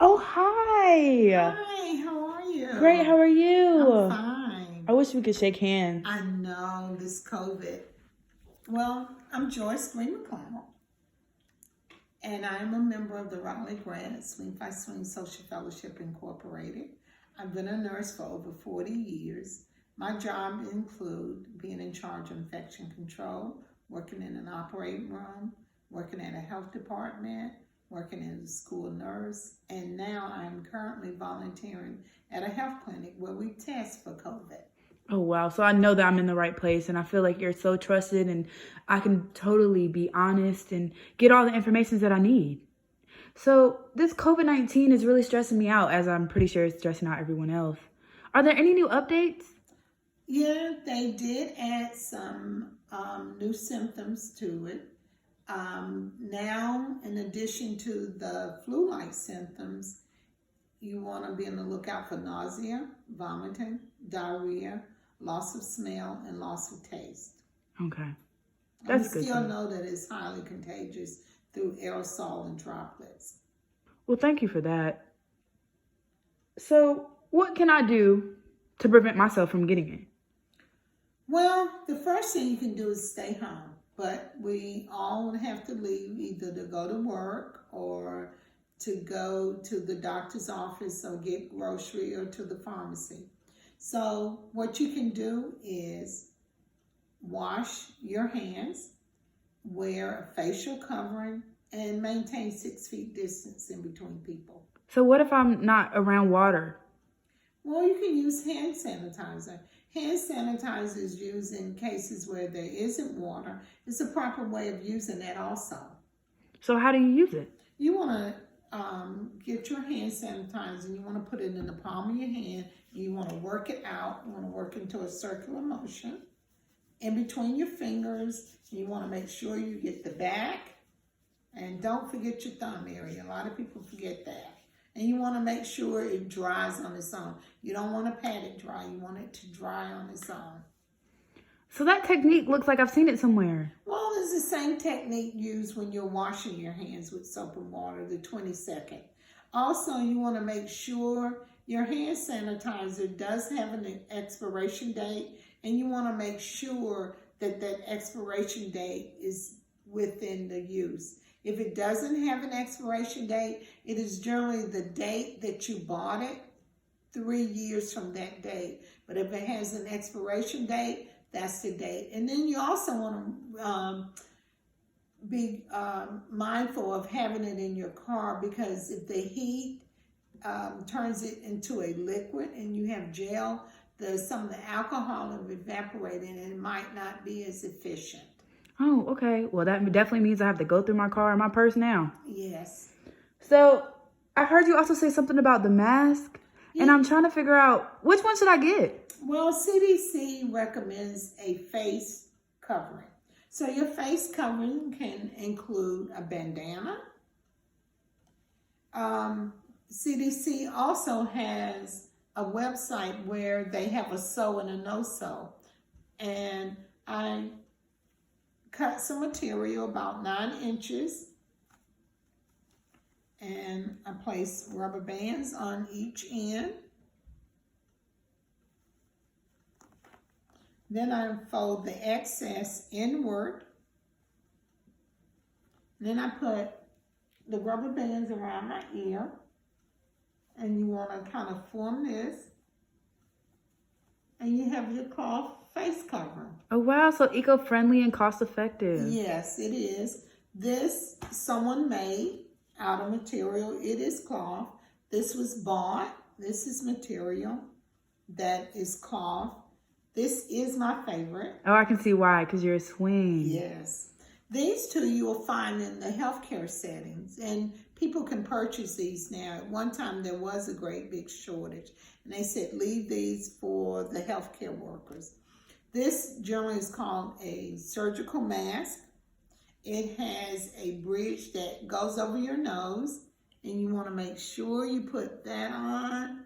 Oh, hi. Hi, how are you? Great, how are you? I'm fine. I wish we could shake hands. I know, this COVID. Well, I'm Joyce Greene McLeod, and I'm a member of the Raleigh Grad Swing by Swing Social Fellowship Incorporated. I've been a nurse for over 40 years. My job includes being in charge of infection control, working in an operating room, working at a health department, working as a school nurse, and now I'm currently volunteering at a health clinic where we test for COVID. Oh, wow. So I know that I'm in the right place, and I feel like you're so trusted, and I can totally be honest and get all the information that I need. So this COVID-19 is really stressing me out, as I'm pretty sure it's stressing out everyone else. Are there any new updates? Yeah, they did add some new symptoms to it. Now, in addition to the flu-like symptoms, you want to be on the lookout for nausea, vomiting, diarrhea, loss of smell, and loss of taste. Okay. And we That's good. still know that it's highly contagious through aerosol and droplets. Well, thank you for that. So what can I do to prevent myself from getting it? Well, the first thing you can do is stay home, but we all have to leave either to go to work or to go to the doctor's office or get grocery or to the pharmacy. So what you can do is wash your hands, wear a facial covering, and maintain 6 feet distance in between people. So what if I'm not around water? Well, you can use hand sanitizer. Hand sanitizer is used in cases where there isn't water. It's a proper way of using that also. So how do you use it? You want to get your hand sanitizer and you want to put it in the palm of your hand. And you want to work it out. You want to work into a circular motion in between your fingers. You want to make sure you get the back. And don't forget your thumb area. A lot of people forget that. And you want to make sure it dries on its own. You don't want to pat it dry. You want it to dry on its own. So that technique looks like I've seen it somewhere. Well, it's the same technique used when you're washing your hands with soap and water, the 20-second. Also, you want to make sure your hand sanitizer does have an expiration date, and you want to make sure that that expiration date is within the use. If it doesn't have an expiration date, it is generally the date that you bought it, 3 years from that date. But if it has an expiration date, that's the date. And then you also want to be mindful of having it in your car, because if the heat turns it into a liquid and you have gel, some of the alcohol have evaporated and it might not be as efficient. Oh, okay. Well, that definitely means I have to go through my car and my purse now. Yes. So I heard you also say something about the mask, and I'm trying to figure out which one should I get? Well, CDC recommends a face covering. So your face covering can include a bandana. CDC also has a website where they have a sew and a no sew. And I cut some material about 9 inches, and I place rubber bands on each end. Then I fold the excess inward. Then I put the rubber bands around my ear, and you want to kind of form this, and you have your cloth face covering. Oh, wow. So eco-friendly and cost-effective. Yes, it is. This someone made out of material. It is cloth. This was bought. This is material that is cloth. This is my favorite. Oh, I can see why, because you're a swing. Yes. These two you will find in the healthcare settings, and people can purchase these now. At one time, there was a great big shortage, and they said leave these for the healthcare workers. This generally is called a surgical mask. It has a bridge that goes over your nose, and you want to make sure you put that on.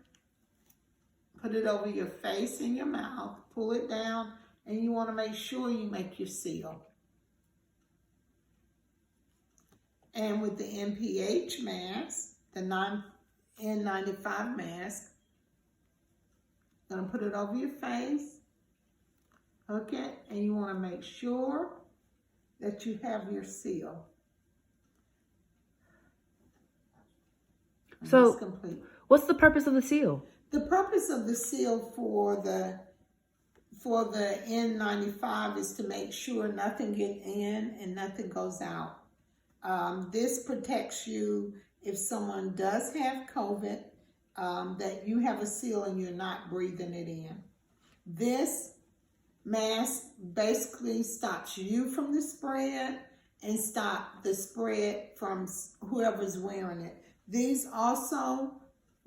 Put it over your face and your mouth. Pull it down, and you want to make sure you make your seal. And with the NPH mask, the N95 mask. Gonna put it over your face. Okay, and you want to make sure that you have your seal. And So, that's complete. What's the purpose of the seal? The purpose of the seal for the N95 is to make sure nothing gets in and nothing goes out. This protects you if someone does have COVID, that you have a seal and you're not breathing it in. This mask basically stops you from the spread and stop the spread from whoever's wearing it. These also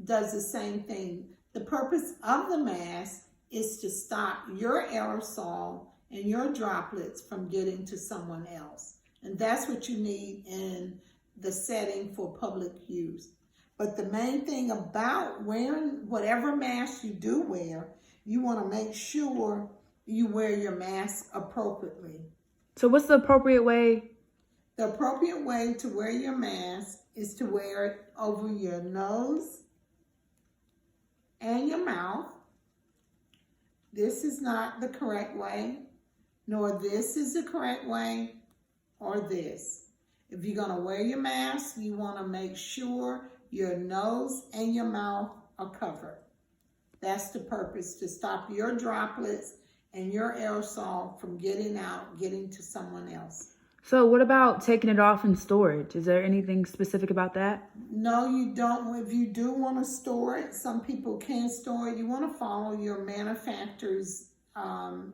does the same thing. The purpose of the mask is to stop your aerosol and your droplets from getting to someone else. And that's what you need in the setting for public use. But the main thing about wearing whatever mask you do wear, you want to make sure you wear your mask appropriately. So what's the appropriate way? The appropriate way to wear your mask is to wear it over your nose and your mouth. This is not the correct way, nor this is the correct way, or this. If you're going to wear your mask, you want to make sure your nose and your mouth are covered. That's the purpose, to stop your droplets and your aerosol from getting out, getting to someone else. So what about taking it off in storage? Is there anything specific about that? No, you don't. If you do want to store it, some people can store it. You want to follow your manufacturer's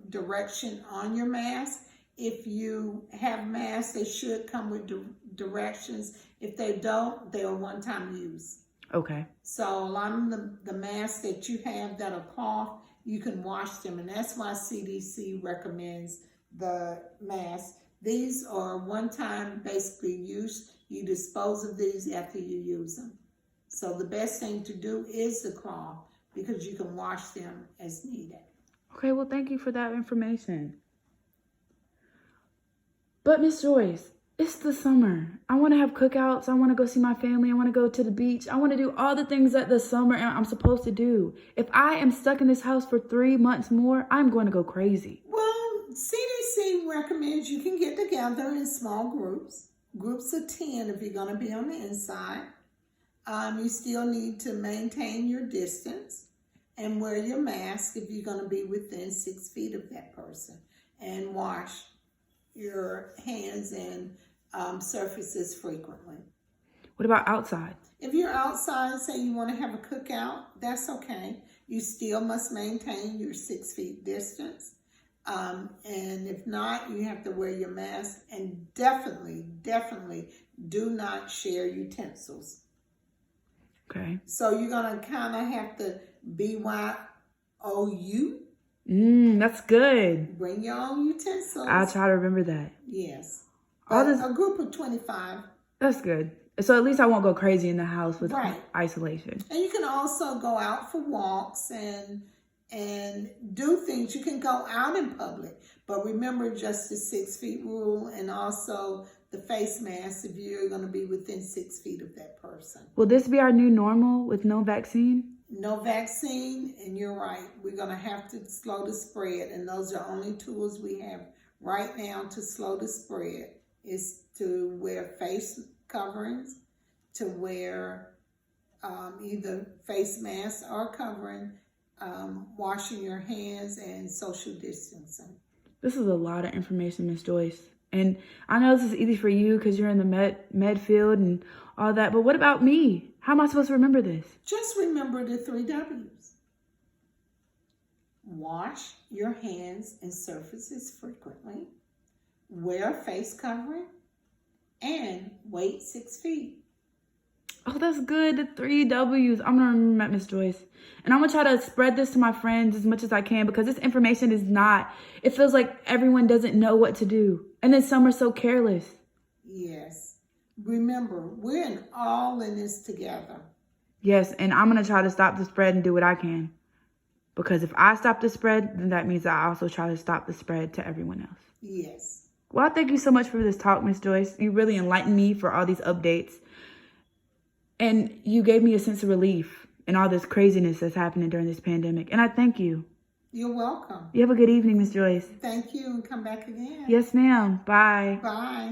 direction on your mask. If you have masks, they should come with directions. If they don't, they are one-time use. Okay. So a lot of the masks that you have that are cloth, you can wash them, and that's why CDC recommends the mask. These are one-time basically use. You dispose of these after you use them. So the best thing to do is the cloth, because you can wash them as needed. Okay, well, thank you for that information. But Miss Joyce, it's the summer. I want to have cookouts. I want to go see my family. I want to go to the beach. I want to do all the things that the summer I'm supposed to do. If I am stuck in this house for 3 months more, I'm going to go crazy. Well, CDC recommends you can get together in small groups of 10 if you're going to be on the inside. You still need to maintain your distance and wear your mask if you're going to be within 6 feet of that person, and wash your hands and surfaces frequently. What about outside? If you're outside, say you want to have a cookout, that's okay. You still must maintain your 6 feet distance. And if not, you have to wear your mask, and definitely do not share utensils. Okay. So you're going to kind of have to BYOU. That's good. Bring your own utensils. I'll try to remember that. Yes. All this, A group of 25. that's good. So at least I won't go crazy in the house with Right. isolation. And you can also go out for walks and do things. You can go out in public, but remember just the 6 feet rule, and also the face mask if you're going to be within 6 feet of that person. Will this be our new normal with no vaccine? No vaccine, and you're right. We're going to have to slow the spread, and those are only tools we have right now to slow the spread, is to wear face coverings, to wear either face masks or covering, washing your hands, and social distancing. This is a lot of information, Miss Joyce. And I know this is easy for you because you're in the med field and all that. But what about me? How am I supposed to remember this? Just remember the 3 W's. Wash your hands and surfaces frequently. Wear a face covering. And wait 6 feet. Oh, that's good. The 3 W's. I'm going to remember that, Miss Joyce. And I'm going to try to spread this to my friends as much as I can, because this information is not, it feels like everyone doesn't know what to do. And then some are so careless. Yes. Remember, we're all in this together. Yes, and I'm going to try to stop the spread and do what I can. Because if I stop the spread, then that means I also try to stop the spread to everyone else. Yes. Well, thank you so much for this talk, Miss Joyce. You really enlightened me for all these updates. And you gave me a sense of relief in all this craziness that's happening during this pandemic. And I thank you. You're welcome. You have a good evening, Miss Joyce. Thank you, and come back again. Yes, ma'am. Bye. Bye.